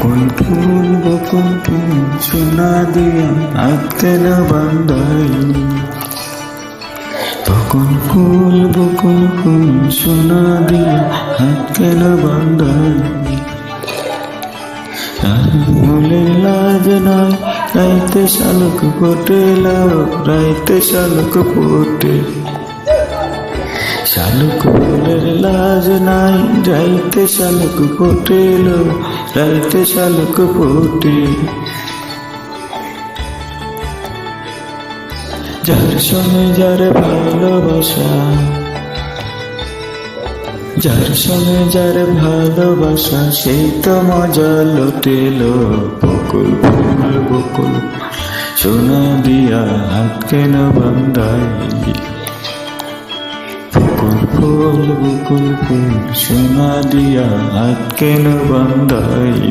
বকুল ফুল সোনা দিয়া হাত কেন বান্ধাইলি। বকুল ফুল সোনা দিয়া হাত কেন বান্ধাইলি। ফুলের লাজ নাই রাইতে শালুক ফোটে, রাইতে শালুক ফোটে। শালুক ফুলের লাজ নাই রাইতে শালুক ফোটে, রাইতে শালুক ফোটে। যার সঙ্গে যার ভালোবাসা, যার সঙ্গে যার ভালোবাসা, সেই তো মজা লুটেলো। বকুল সোনা দিয়া হাত কেন বান্ধাইলি। বকুল ফুল সোনা দিয়া হাত কেন বান্ধাইলি।